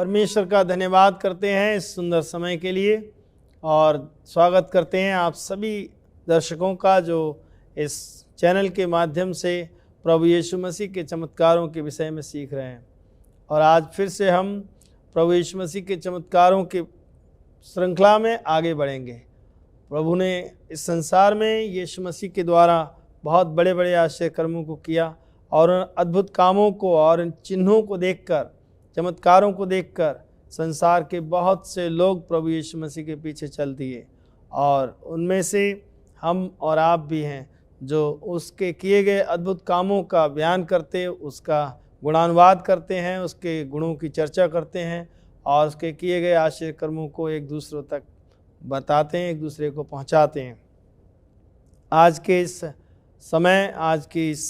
परमेश्वर का धन्यवाद करते हैं इस सुंदर समय के लिए और स्वागत करते हैं आप सभी दर्शकों का जो इस चैनल के माध्यम से प्रभु यीशु मसीह के चमत्कारों के विषय में सीख रहे हैं। और आज फिर से हम प्रभु यीशु मसीह के चमत्कारों के श्रृंखला में आगे बढ़ेंगे। प्रभु ने इस संसार में यीशु मसीह के द्वारा बहुत बड़े बड़े आश्चर्य कर्मों को किया और उन अद्भुत कामों को और इन चिन्हों को देखकर, चमत्कारों को देखकर संसार के बहुत से लोग प्रभु यीशु मसीह के पीछे चल दिए और उनमें से हम और आप भी हैं जो उसके किए गए अद्भुत कामों का बयान करते, उसका गुणानुवाद करते हैं, उसके गुणों की चर्चा करते हैं और उसके किए गए आश्चर्य कर्मों को एक दूसरों तक बताते हैं, एक दूसरे को पहुंचाते हैं। आज के इस समय, आज की इस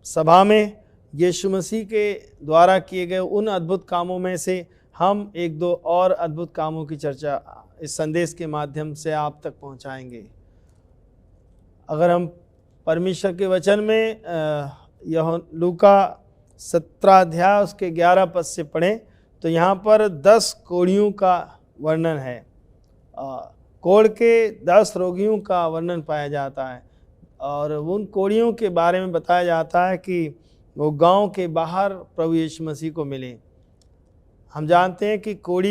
सभा में यीशु मसीह के द्वारा किए गए उन अद्भुत कामों में से हम एक दो और अद्भुत कामों की चर्चा इस संदेश के माध्यम से आप तक पहुंचाएंगे। अगर हम परमेश्वर के वचन में यह लूका 17 अध्याय उसके 11 पद से पढ़ें तो यहाँ पर 10 कोढ़ियों का वर्णन है। कोढ़ के 10 रोगियों का वर्णन पाया जाता है और उन कोढ़ियों के बारे में बताया जाता है कि वो गांव के बाहर प्रभु यीशु मसीह को मिले। हम जानते हैं कि कोढ़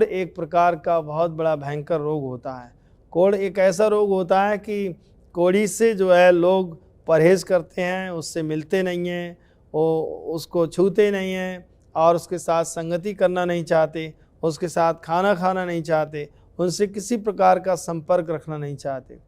एक प्रकार का बहुत बड़ा भयंकर रोग होता है। कोढ़ एक ऐसा रोग होता है कि कोढ़ी से जो है लोग परहेज करते हैं, उससे मिलते नहीं हैं, वो उसको छूते नहीं हैं और उसके साथ संगति करना नहीं चाहते, उसके साथ खाना खाना नहीं चाहते, उनसे किसी प्रकार का संपर्क रखना नहीं चाहते।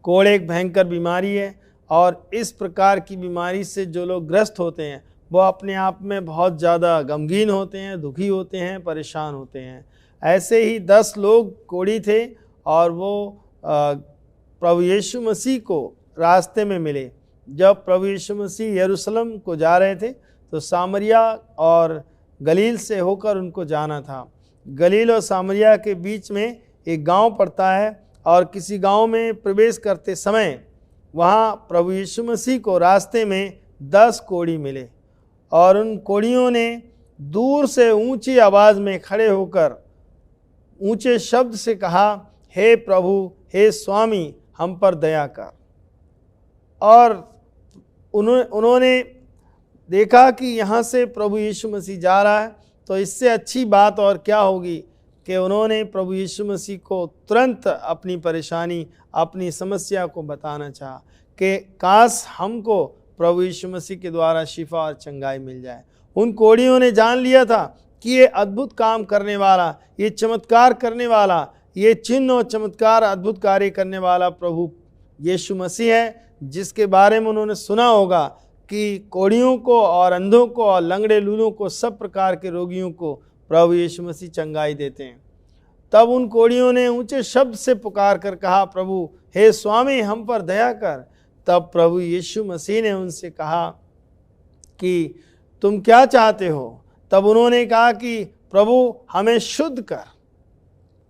कोढ़ एक भयंकर बीमारी है और इस प्रकार की बीमारी से जो लोग ग्रस्त होते हैं वो अपने आप में बहुत ज़्यादा गमगीन होते हैं, दुखी होते हैं, परेशान होते हैं। ऐसे ही 10 लोग कोढ़ी थे और वो प्रभु यीशु मसीह को रास्ते में मिले। जब प्रभु यीशु मसीह यरूशलेम को जा रहे थे तो सामरिया और गलील से होकर उनको जाना था। गलील और सामरिया के बीच में एक गांव पड़ता है और किसी गांव में प्रवेश करते समय वहाँ प्रभु यीशु मसीह को रास्ते में 10 कोढ़ी मिले और उन कोढ़ियों ने दूर से ऊंची आवाज़ में खड़े होकर ऊंचे शब्द से कहा, हे प्रभु, हे स्वामी, हम पर दया कर। और उन्होंने देखा कि यहाँ से प्रभु यीशु मसीह जा रहा है तो इससे अच्छी बात और क्या होगी कि उन्होंने प्रभु यीशु मसीह को तुरंत अपनी परेशानी, अपनी समस्या को बताना चाहा कि काश हमको प्रभु यीशु मसीह के द्वारा शिफा और चंगाई मिल जाए। उन कोढ़ियों ने जान लिया था कि ये अद्भुत काम करने वाला, ये चमत्कार करने वाला, ये चिन्ह और चमत्कार अद्भुत कार्य करने वाला प्रभु यीशु मसीह है, जिसके बारे में उन्होंने सुना होगा कि कोढ़ियों को और अंधों को और लंगड़े लूलों को, सब प्रकार के रोगियों को प्रभु यीशु मसीह चंगाई देते हैं। तब उन कोढ़ियों ने ऊंचे शब्द से पुकार कर कहा, प्रभु, हे स्वामी, हम पर दया कर। तब प्रभु यीशु मसीह ने उनसे कहा कि तुम क्या चाहते हो? तब उन्होंने कहा कि प्रभु, हमें शुद्ध कर।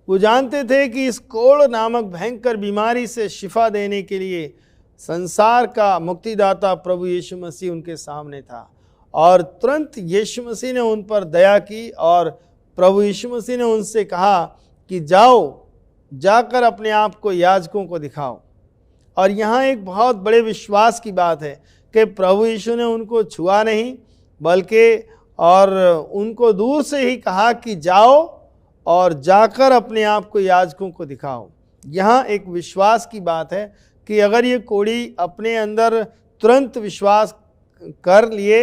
वो जानते थे कि इस कोढ़ नामक भयंकर बीमारी से शिफा देने के लिए संसार का मुक्तिदाता प्रभु यीशु मसीह उनके सामने था और तुरंत यीशु मसीह ने उन पर दया की और प्रभु यीशु मसीह ने उनसे कहा कि जाकर अपने आप को याजकों को दिखाओ। और यहाँ एक बहुत बड़े विश्वास की बात है कि प्रभु यीशु ने उनको छुआ नहीं बल्कि और उनको दूर से ही कहा कि जाओ और जाकर अपने आप को याजकों को दिखाओ। यहाँ एक विश्वास की बात है कि अगर ये कोढ़ी अपने अंदर तुरंत विश्वास कर लिए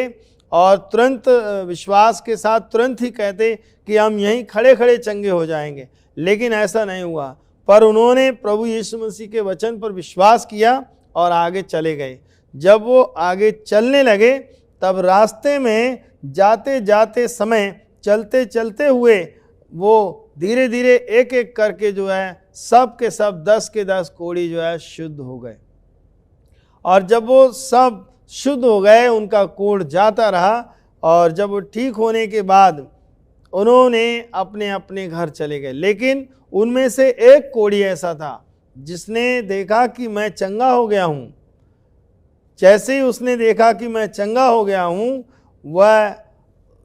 और तुरंत विश्वास के साथ तुरंत ही कहते कि हम यहीं खड़े खड़े चंगे हो जाएंगे, लेकिन ऐसा नहीं हुआ। पर उन्होंने प्रभु यीशु मसीह के वचन पर विश्वास किया और आगे चले गए। जब वो आगे चलने लगे तब रास्ते में जाते जाते समय, चलते चलते हुए वो धीरे धीरे एक एक करके जो है सब के सब 10 के 10 कोढ़ी जो है शुद्ध हो गए। और जब वो सब शुद्ध हो गए, उनका कोढ़ जाता रहा और जब वो ठीक होने के बाद उन्होंने अपने अपने घर चले गए। लेकिन उनमें से एक कोढ़ी ऐसा था जिसने देखा कि मैं चंगा हो गया हूँ। जैसे ही उसने देखा कि मैं चंगा हो गया हूँ, वह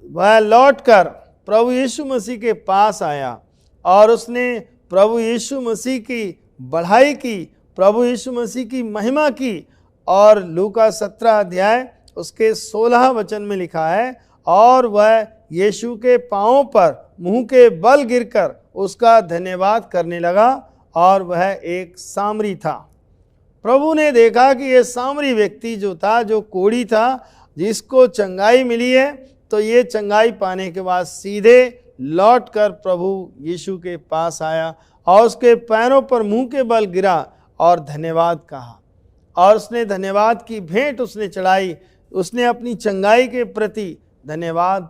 वह लौटकर प्रभु यीशु मसीह के पास आया और उसने प्रभु यीशु मसीह की बढ़ाई की, प्रभु यीशु मसीह की महिमा की। और लूका 17 अध्याय उसके 16 वचन में लिखा है, और वह यीशु के पांवों पर मुंह के बल गिरकर उसका धन्यवाद करने लगा, और वह एक सामरी था। प्रभु ने देखा कि यह सामरी व्यक्ति जो था, जो कोढ़ी था, जिसको चंगाई मिली है, तो ये चंगाई पाने के बाद सीधे लौटकर प्रभु यीशु के पास आया और उसके पैरों पर मुंह के बल गिरा और धन्यवाद कहा, और उसने धन्यवाद की भेंट उसने चढ़ाई। उसने अपनी चंगाई के प्रति धन्यवाद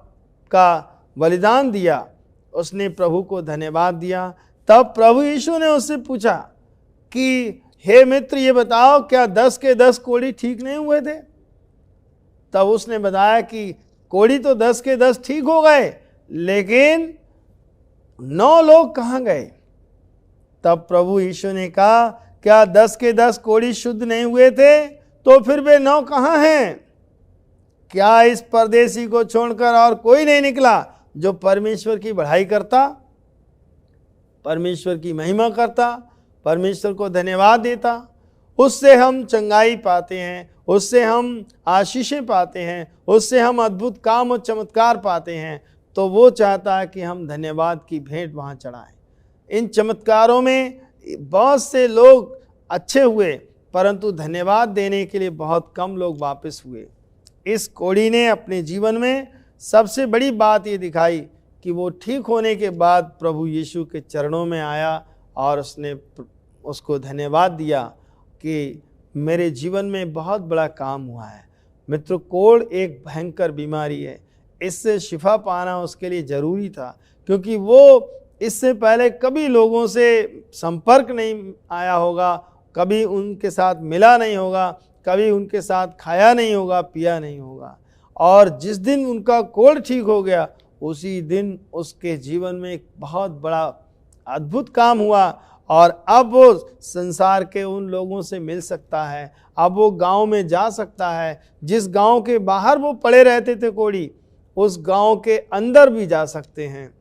का बलिदान दिया, उसने प्रभु को धन्यवाद दिया। तब प्रभु यीशु ने उससे पूछा कि हे मित्र, ये बताओ, क्या 10 के 10 कोढ़ी ठीक नहीं हुए थे? तब उसने बताया कि कोढ़ी तो 10 के 10 ठीक हो गए, लेकिन 9 लोग कहाँ गए? तब प्रभु यीशु ने कहा, क्या 10 के 10 कोढ़ी शुद्ध नहीं हुए थे? तो फिर वे 9 कहाँ हैं? क्या इस परदेसी को छोड़कर और कोई नहीं निकला जो परमेश्वर की बढ़ाई करता, परमेश्वर की महिमा करता, परमेश्वर को धन्यवाद देता? उससे हम चंगाई पाते हैं, उससे हम आशीषें पाते हैं, उससे हम अद्भुत काम और चमत्कार पाते हैं। तो वो चाहता है कि हम धन्यवाद की भेंट वहाँ चढ़ाएं। इन चमत्कारों में बहुत से लोग अच्छे हुए, परंतु धन्यवाद देने के लिए बहुत कम लोग वापस हुए। इस कोढ़ी ने अपने जीवन में सबसे बड़ी बात ये दिखाई कि वो ठीक होने के बाद प्रभु यीशु के चरणों में आया और उसने उसको धन्यवाद दिया कि मेरे जीवन में बहुत बड़ा काम हुआ है। मित्र, कोढ़ एक भयंकर बीमारी है, इससे शिफा पाना उसके लिए ज़रूरी था, क्योंकि वो इससे पहले कभी लोगों से संपर्क नहीं आया होगा, कभी उनके साथ मिला नहीं होगा, कभी उनके साथ खाया नहीं होगा, पिया नहीं होगा। और जिस दिन उनका कोढ़ ठीक हो गया, उसी दिन उसके जीवन में एक बहुत बड़ा अद्भुत काम हुआ, और अब वो संसार के उन लोगों से मिल सकता है। अब वो गांव में जा सकता है, जिस गांव के बाहर वो पड़े रहते थे कोढ़ी, उस गांव के अंदर भी जा सकते हैं।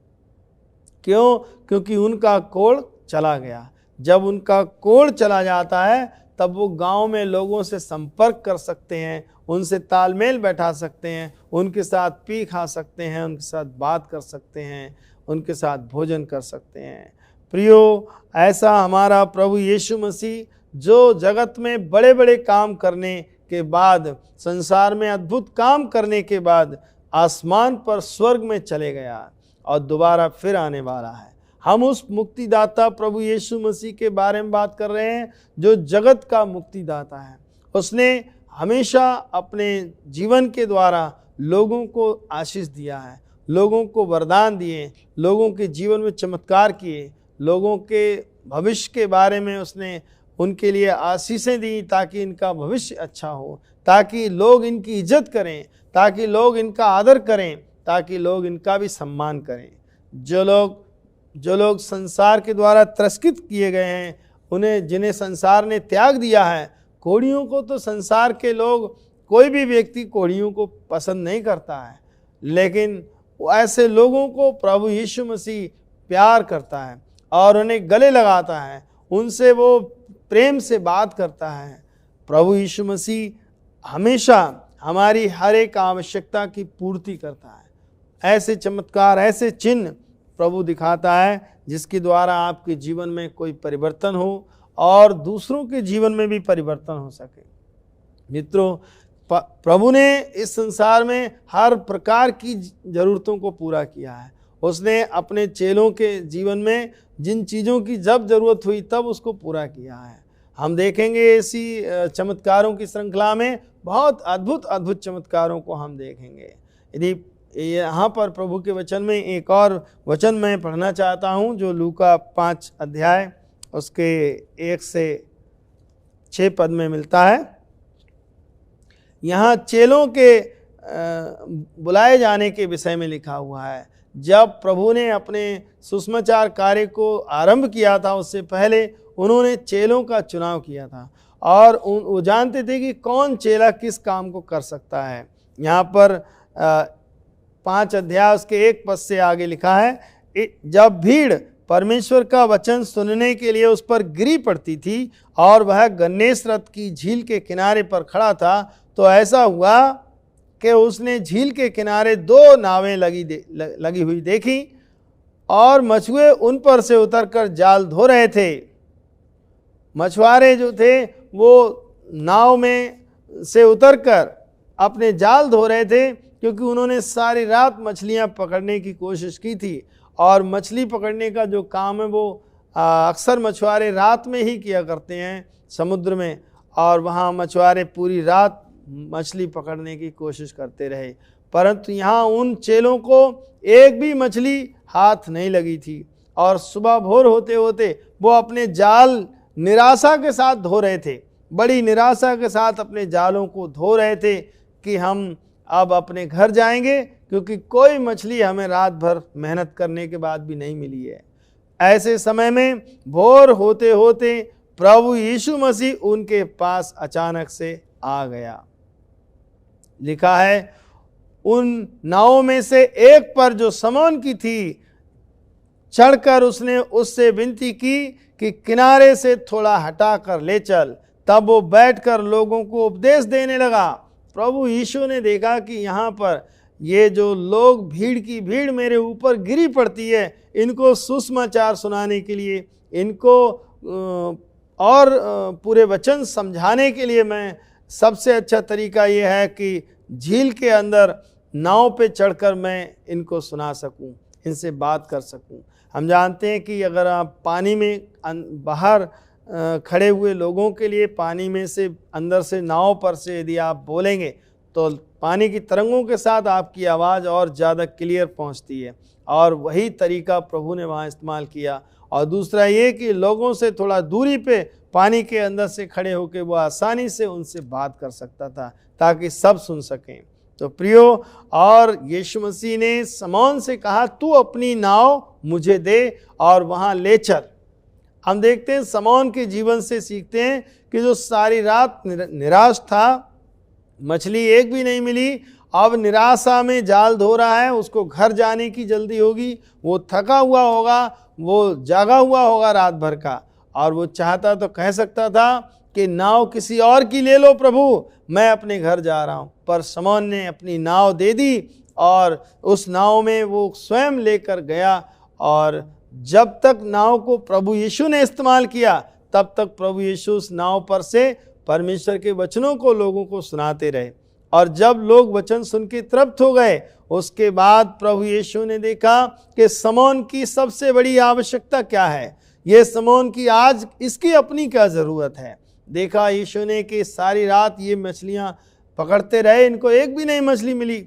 क्यों? क्योंकि उनका कोढ़ चला गया। जब उनका कोढ़ चला जाता है, तब वो गांव में लोगों से संपर्क कर सकते हैं, उनसे तालमेल बैठा सकते हैं, उनके साथ पी खा सकते हैं, उनके साथ बात कर सकते हैं, उनके साथ भोजन कर सकते हैं। प्रियो, ऐसा हमारा प्रभु यीशु मसीह, जो जगत में बड़े बड़े काम करने के बाद, संसार में अद्भुत काम करने के बाद आसमान पर स्वर्ग में चले गया और दोबारा फिर आने वाला है। हम उस मुक्तिदाता प्रभु यीशु मसीह के बारे में बात कर रहे हैं, जो जगत का मुक्तिदाता है। उसने हमेशा अपने जीवन के द्वारा लोगों को आशीष दिया है, लोगों को वरदान दिए, लोगों के जीवन में चमत्कार किए, लोगों के भविष्य के बारे में उसने उनके लिए आशीषें दी, ताकि इनका भविष्य अच्छा हो, ताकि लोग इनकी इज्जत करें, ताकि लोग इनका आदर करें, ताकि लोग इनका भी सम्मान करें। जो लोग संसार के द्वारा तिरस्कृत किए गए हैं, जिन्हें संसार ने त्याग दिया है, कोढ़ियों को तो संसार के लोग, कोई भी व्यक्ति कोढ़ियों को पसंद नहीं करता है, लेकिन ऐसे लोगों को प्रभु यीशु मसीह प्यार करता है और उन्हें गले लगाता है, उनसे वो प्रेम से बात करता है। प्रभु यीशु मसीह हमेशा हमारी हर एक आवश्यकता की पूर्ति करता है। ऐसे चमत्कार, ऐसे चिन्ह प्रभु दिखाता है, जिसके द्वारा आपके जीवन में कोई परिवर्तन हो और दूसरों के जीवन में भी परिवर्तन हो सके। मित्रों, प्रभु ने इस संसार में हर प्रकार की ज़रूरतों को पूरा किया है। उसने अपने चेलों के जीवन में जिन चीज़ों की जब ज़रूरत हुई, तब उसको पूरा किया है। हम देखेंगे ऐसी चमत्कारों की श्रृंखला में बहुत अद्भुत चमत्कारों को हम देखेंगे। यदि यहाँ पर प्रभु के वचन में एक और वचन मैं पढ़ना चाहता हूँ, जो लूका 5 अध्याय उसके 1 से 6 पद में मिलता है। यहाँ चेलों के बुलाए जाने के विषय में लिखा हुआ है। जब प्रभु ने अपने सुसमाचार कार्य को आरंभ किया था, उससे पहले उन्होंने चेलों का चुनाव किया था, और वो जानते थे कि कौन चेला किस काम को कर सकता है। यहाँ पर 5 अध्याय उसके 1 पद से आगे लिखा है, जब भीड़ परमेश्वर का वचन सुनने के लिए उस पर गिरी पड़ती थी और वह गन्नेसरत की झील के किनारे पर खड़ा था, तो ऐसा हुआ कि उसने झील के किनारे 2 नावें लगी हुई देखी और मछुए उन पर से उतरकर जाल धो रहे थे। मछुआरे जो थे वो नाव में से उतरकर अपने जाल धो रहे थे, क्योंकि उन्होंने सारी रात मछलियां पकड़ने की कोशिश की थी। और मछली पकड़ने का जो काम है वो अक्सर मछुआरे रात में ही किया करते हैं समुद्र में, और वहाँ मछुआरे पूरी रात मछली पकड़ने की कोशिश करते रहे, परंतु यहाँ उन चेलों को एक भी मछली हाथ नहीं लगी थी। और सुबह भोर होते होते वो अपने जाल निराशा के साथ धो रहे थे, बड़ी निराशा के साथ अपने जालों को धो रहे थे कि हम अब अपने घर जाएंगे, क्योंकि कोई मछली हमें रात भर मेहनत करने के बाद भी नहीं मिली है। ऐसे समय में भोर होते होते प्रभु यीशु मसीह उनके पास अचानक से आ गया। लिखा है, उन नावों में से एक पर जो शमौन की थी, चढ़कर उसने उससे विनती की कि किनारे से थोड़ा हटा कर ले चल। तब वो बैठकर लोगों को उपदेश देने लगा। प्रभु यीशु ने देखा कि यहाँ पर ये जो लोग, भीड़ की भीड़ मेरे ऊपर गिरी पड़ती है, इनको सुसमाचार सुनाने के लिए, इनको और पूरे वचन समझाने के लिए मैं सबसे अच्छा तरीका ये है कि झील के अंदर नाव पे चढ़कर मैं इनको सुना सकूं, इनसे बात कर सकूं। हम जानते हैं कि अगर आप पानी में बाहर खड़े हुए लोगों के लिए पानी में से अंदर से नाव पर से यदि आप बोलेंगे तो पानी की तरंगों के साथ आपकी आवाज़ और ज़्यादा क्लियर पहुंचती है, और वही तरीका प्रभु ने वहाँ इस्तेमाल किया। और दूसरा ये कि लोगों से थोड़ा दूरी पे पानी के अंदर से खड़े होकर वो आसानी से उनसे बात कर सकता था, ताकि सब सुन सकें। तो प्रियो, और यीशु मसीह ने शमौन से कहा, तू अपनी नाव मुझे दे और वहाँ ले चल। हम देखते हैं शमौन के जीवन से सीखते हैं कि जो सारी रात निराश था, मछली एक भी नहीं मिली, अब निराशा में जाल धो रहा है, उसको घर जाने की जल्दी होगी, वो थका हुआ होगा, वो जागा हुआ होगा रात भर का, और वो चाहता तो कह सकता था कि नाव किसी और की ले लो प्रभु, मैं अपने घर जा रहा हूँ। पर शमौन ने अपनी नाव दे दी और उस नाव में वो स्वयं लेकर गया, और जब तक नाव को प्रभु यीशु ने इस्तेमाल किया, तब तक प्रभु यीशु उस नाव पर से परमेश्वर के वचनों को लोगों को सुनाते रहे। और जब लोग वचन सुन के तृप्त हो गए, उसके बाद प्रभु यीशु ने देखा कि शमौन की सबसे बड़ी आवश्यकता क्या है, ये शमौन की आज इसकी अपनी क्या ज़रूरत है। देखा यीशु ने कि सारी रात ये मछलियाँ पकड़ते रहे, इनको एक भी नहीं मछली मिली।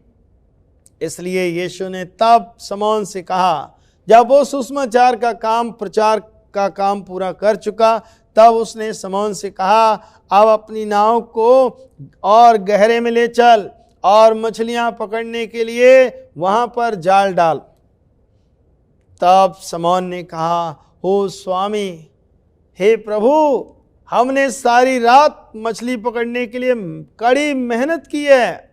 इसलिए यीशु ने तब शमौन से कहा, जब वो सुसमाचार का काम, प्रचार का काम पूरा कर चुका, तब उसने शमौन से कहा, अब अपनी नाव को और गहरे में ले चल और मछलियां पकड़ने के लिए वहां पर जाल डाल। तब शमौन ने कहा, हो स्वामी, हे प्रभु, हमने सारी रात मछली पकड़ने के लिए कड़ी मेहनत की है।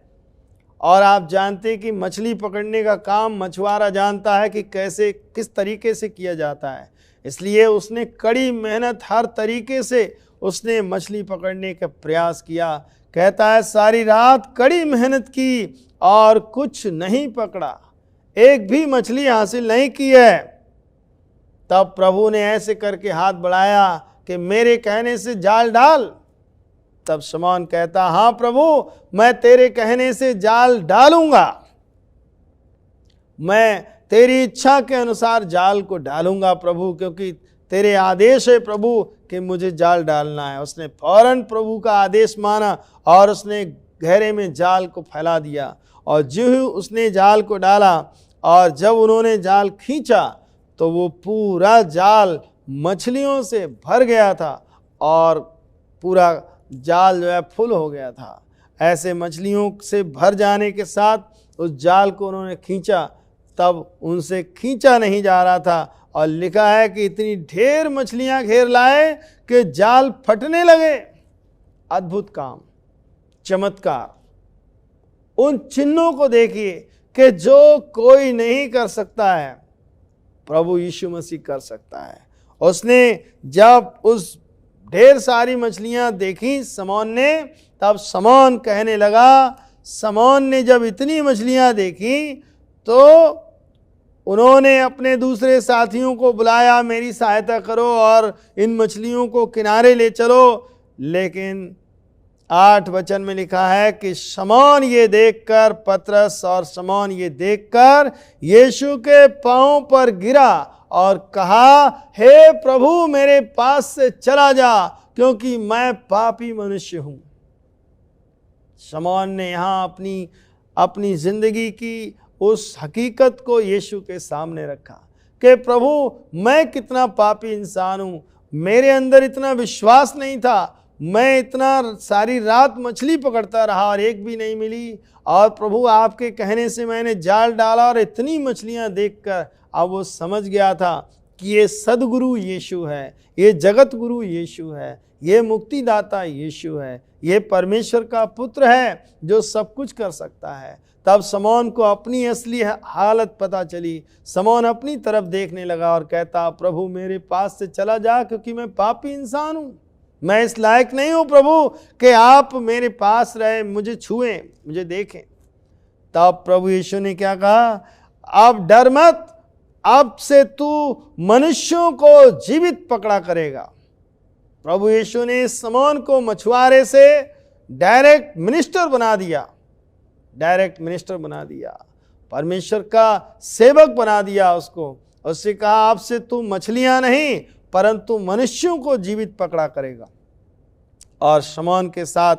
और आप जानते हैं कि मछली पकड़ने का काम मछुआरा जानता है कि कैसे, किस तरीके से किया जाता है। इसलिए उसने कड़ी मेहनत, हर तरीके से उसने मछली पकड़ने का प्रयास किया। कहता है, सारी रात कड़ी मेहनत की और कुछ नहीं पकड़ा, एक भी मछली हासिल नहीं की है। तब प्रभु ने ऐसे करके हाथ बढ़ाया कि मेरे कहने से जाल डाल। तब शमौन कहता, हाँ प्रभु, मैं तेरे कहने से जाल डालूंगा, मैं तेरी इच्छा के अनुसार जाल को डालूंगा प्रभु, क्योंकि तेरे आदेश है प्रभु कि मुझे जाल डालना है। उसने फौरन प्रभु का आदेश माना और उसने गहरे में जाल को फैला दिया। और जो ही उसने जाल को डाला और जब उन्होंने जाल खींचा तो वो पूरा जाल मछलियों से भर गया था और पूरा जाल जो है फुल हो गया था। ऐसे मछलियों से भर जाने के साथ उस जाल को उन्होंने खींचा, तब उनसे खींचा नहीं जा रहा था। और लिखा है कि इतनी ढेर मछलियां घेर लाए कि जाल फटने लगे। अद्भुत काम, चमत्कार। उन चिन्हों को देखिए कि जो कोई नहीं कर सकता है प्रभु यीशु मसीह कर सकता है। उसने जब उस ढेर सारी मछलियां देखी समौन ने, तब समौन कहने लगा, समौन ने जब इतनी मछलियां देखी तो उन्होंने अपने दूसरे साथियों को बुलाया, मेरी सहायता करो और इन मछलियों को किनारे ले चलो। लेकिन 8 वचन में लिखा है कि शमौन ये देखकर, पतरस और शमौन ये देखकर यीशु के पांव पर गिरा और कहा, हे प्रभु मेरे पास से चला जा, क्योंकि मैं पापी मनुष्य हूं। शमौन ने यहां अपनी जिंदगी की उस हकीकत को यीशु के सामने रखा कि प्रभु मैं कितना पापी इंसान हूं, मेरे अंदर इतना विश्वास नहीं था, मैं इतना सारी रात मछली पकड़ता रहा और एक भी नहीं मिली, और प्रभु आपके कहने से मैंने जाल डाला और इतनी मछलियां देखकर अब वो समझ गया था कि ये सद्गुरु यीशु है, ये जगत गुरु यीशु है, ये मुक्तिदाता यीशु है, ये परमेश्वर का पुत्र है जो सब कुछ कर सकता है। तब समौन को अपनी असली हालत पता चली। समौन अपनी तरफ देखने लगा और कहता, प्रभु मेरे पास से चला जा, क्योंकि मैं पापी इंसान हूं, मैं इस लायक नहीं हूं प्रभु कि आप मेरे पास रहे, मुझे छुएं, मुझे देखें। तब प्रभु यीशु ने क्या कहा, अब डर मत, अब से तू मनुष्यों को जीवित पकड़ा करेगा। प्रभु यीशु ने समौन को मछुआरे से डायरेक्ट मिनिस्टर बना दिया, परमेश्वर का सेवक बना दिया उसको। उससे कहा, अब से तू मछलियां नहीं परंतु मनुष्यों को जीवित पकड़ा करेगा। और शमौन के साथ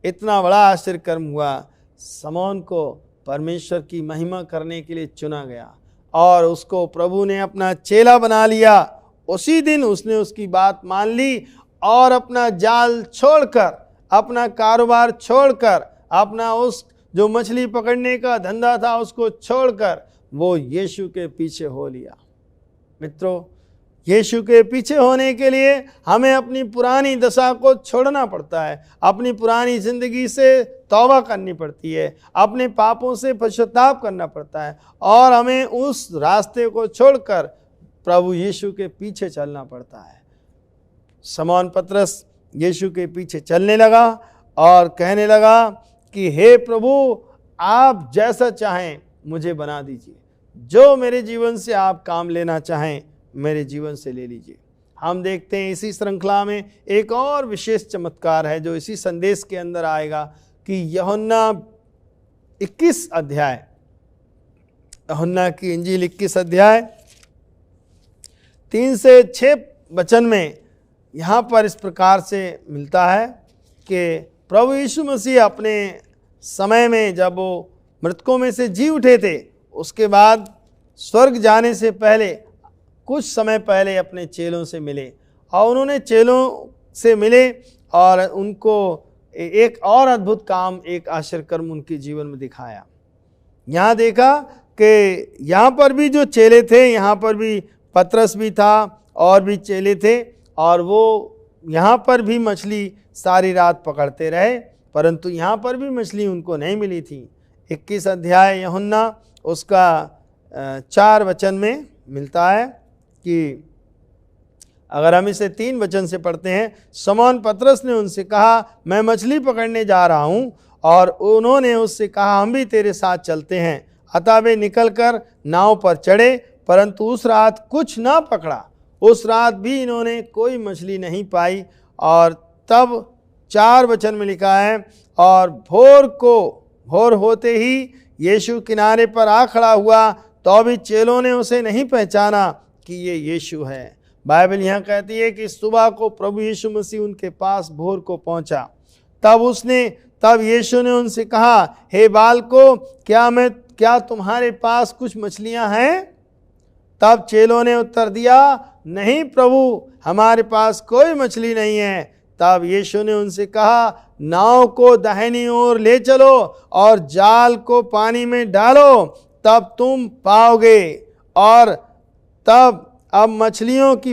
इतना बड़ा आश्चर्य कर्म हुआ। शमौन को परमेश्वर की महिमा करने के लिए चुना गया और उसको प्रभु ने अपना चेला बना लिया। उसी दिन उसने उसकी बात मान ली और अपना जाल छोड़कर, अपना कारोबार छोड़कर, अपना उस जो मछली पकड़ने का धंधा था उसको छोड़कर वो यीशु के पीछे हो लिया। मित्रों, यीशु के पीछे होने के लिए हमें अपनी पुरानी दशा को छोड़ना पड़ता है, अपनी पुरानी जिंदगी से तौबा करनी पड़ती है, अपने पापों से पश्चाताप करना पड़ता है और हमें उस रास्ते को छोड़कर प्रभु यीशु के पीछे चलना पड़ता है। शमौन पतरस यीशु के पीछे चलने लगा और कहने लगा कि हे प्रभु, आप जैसा चाहें मुझे बना दीजिए, जो मेरे जीवन से आप काम लेना चाहें मेरे जीवन से ले लीजिए। हम देखते हैं इसी श्रृंखला में एक और विशेष चमत्कार है जो इसी संदेश के अंदर आएगा कि यूहन्ना 21 अध्याय, यूहन्ना की इंजील 21 अध्याय 3 से 6 वचन में यहाँ पर इस प्रकार से मिलता है कि प्रभु यीशु मसीह अपने समय में जब वो मृतकों में से जी उठे थे, उसके बाद स्वर्ग जाने से पहले कुछ समय पहले अपने चेलों से मिले और उन्होंने चेलों से मिले और उनको एक और अद्भुत काम, एक आश्चर्य कर्म उनके जीवन में दिखाया। यहाँ देखा कि यहाँ पर भी जो चेले थे, यहाँ पर भी पतरस भी था और भी चेले थे और वो यहाँ पर भी मछली सारी रात पकड़ते रहे, परंतु यहाँ पर भी मछली उनको नहीं मिली थी। 21 अध्याय यूहन्ना उसका 4 वचन में मिलता है कि अगर हम इसे 3 वचन से पढ़ते हैं, शमौन पतरस ने उनसे कहा, मैं मछली पकड़ने जा रहा हूँ, और उन्होंने उससे कहा, हम भी तेरे साथ चलते हैं। अतः वे निकलकर नाव पर चढ़े, परंतु उस रात कुछ ना पकड़ा। उस रात भी इन्होंने कोई मछली नहीं पाई। और तब 4 वचन में लिखा है, और भोर होते ही यीशु किनारे पर आ खड़ा हुआ, तो भी चेलों ने उसे नहीं पहचाना कि ये यीशु है। बाइबल यहाँ कहती है कि सुबह को प्रभु यीशु मसीह उनके पास भोर को पहुंचा। तब यीशु ने उनसे कहा, हे बालकों, क्या तुम्हारे पास कुछ मछलियां हैं? तब चेलों ने उत्तर दिया, नहीं प्रभु, हमारे पास कोई मछली नहीं है। तब यीशु ने उनसे कहा, नाव को दाहिनी ओर ले चलो और जाल को पानी में डालो, तब तुम पाओगे। और तब अब मछलियों की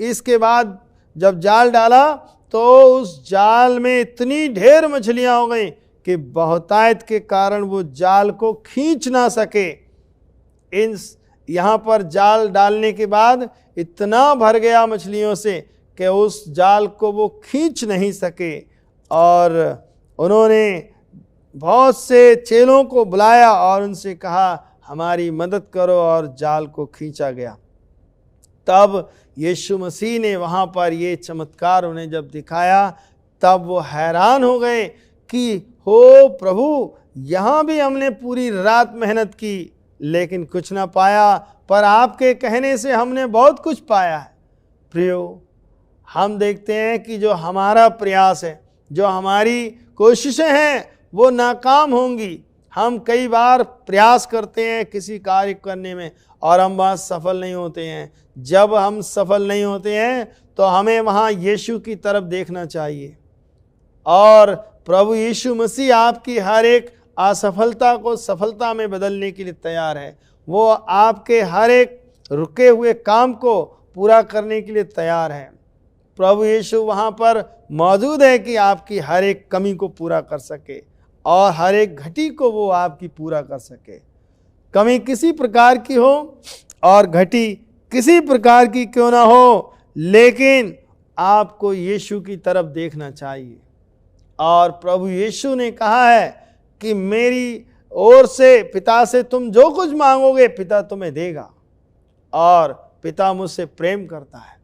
इसके बाद जब जाल डाला तो उस जाल में इतनी ढेर मछलियां हो गई कि बहुतायत के कारण वो जाल को खींच ना सके। यहाँ पर जाल डालने के बाद इतना भर गया मछलियों से कि उस जाल को वो खींच नहीं सके, और उन्होंने बहुत से चेलों को बुलाया और उनसे कहा हमारी मदद करो, और जाल को खींचा गया। तब यीशु मसीह ने वहाँ पर ये चमत्कार उन्हें जब दिखाया, तब वो हैरान हो गए कि हो प्रभु, यहाँ भी हमने पूरी रात मेहनत की लेकिन कुछ ना पाया, पर आपके कहने से हमने बहुत कुछ पाया है। प्रियो, हम देखते हैं कि जो हमारा प्रयास है, जो हमारी कोशिशें हैं, वो नाकाम होंगी। हम कई बार प्रयास करते हैं किसी कार्य करने में और हम वहाँ सफल नहीं होते हैं। जब हम सफल नहीं होते हैं तो हमें वहाँ यीशु की तरफ देखना चाहिए, और प्रभु यीशु मसीह आपकी हर एक असफलता को सफलता में बदलने के लिए तैयार है। वो आपके हर एक रुके हुए काम को पूरा करने के लिए तैयार है। प्रभु यीशु वहाँ पर मौजूद है कि आपकी हर एक कमी को पूरा कर सके और हर एक घटी को वो आपकी पूरा कर सके। कमी किसी प्रकार की हो और घटी किसी प्रकार की क्यों ना हो, लेकिन आपको यीशु की तरफ देखना चाहिए। और प्रभु यीशु ने कहा है कि मेरी ओर से पिता से तुम जो कुछ मांगोगे पिता तुम्हें देगा, और पिता मुझसे प्रेम करता है।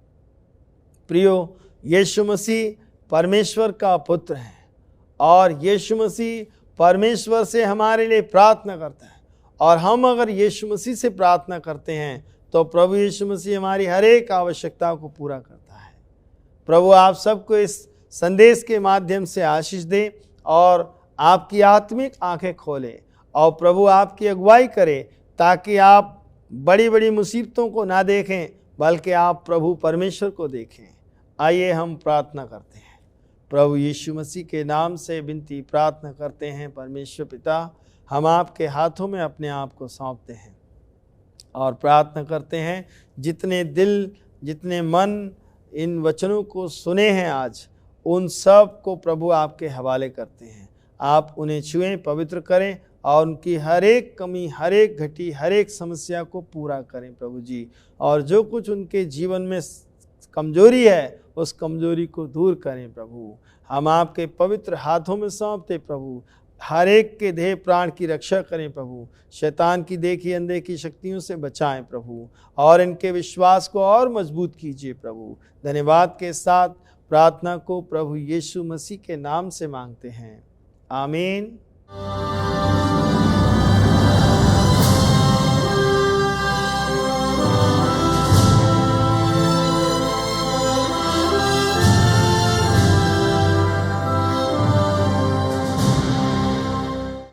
प्रियो, यीशु मसीह परमेश्वर का पुत्र है और यीशु मसीह परमेश्वर से हमारे लिए प्रार्थना करता है, और हम अगर यीशु मसीह से प्रार्थना करते हैं तो प्रभु यीशु मसीह हमारी हर एक आवश्यकता को पूरा करता है। प्रभु आप सबको इस संदेश के माध्यम से आशीष दे और आपकी आत्मिक आंखें खोले, और प्रभु आपकी अगुवाई करे ताकि आप बड़ी बड़ी मुसीबतों को ना देखें बल्कि आप प्रभु परमेश्वर को देखें। आइए हम प्रार्थना करते हैं। प्रभु यीशु मसीह के नाम से विनती प्रार्थना करते हैं। परमेश्वर पिता, हम आपके हाथों में अपने आप को सौंपते हैं और प्रार्थना करते हैं जितने दिल जितने मन इन वचनों को सुने हैं आज, उन सब को प्रभु आपके हवाले करते हैं। आप उन्हें छुएं, पवित्र करें और उनकी हर एक कमी, हर एक घटी, हर एक समस्या को पूरा करें प्रभु जी। और जो कुछ उनके जीवन में कमजोरी है उस कमजोरी को दूर करें प्रभु। हम आपके पवित्र हाथों में सौंपते प्रभु। हर एक के देह प्राण की रक्षा करें प्रभु। शैतान की देखी अनदेखी शक्तियों से बचाएं प्रभु, और इनके विश्वास को और मजबूत कीजिए प्रभु। धन्यवाद के साथ प्रार्थना को प्रभु यीशु मसीह के नाम से मांगते हैं, आमीन।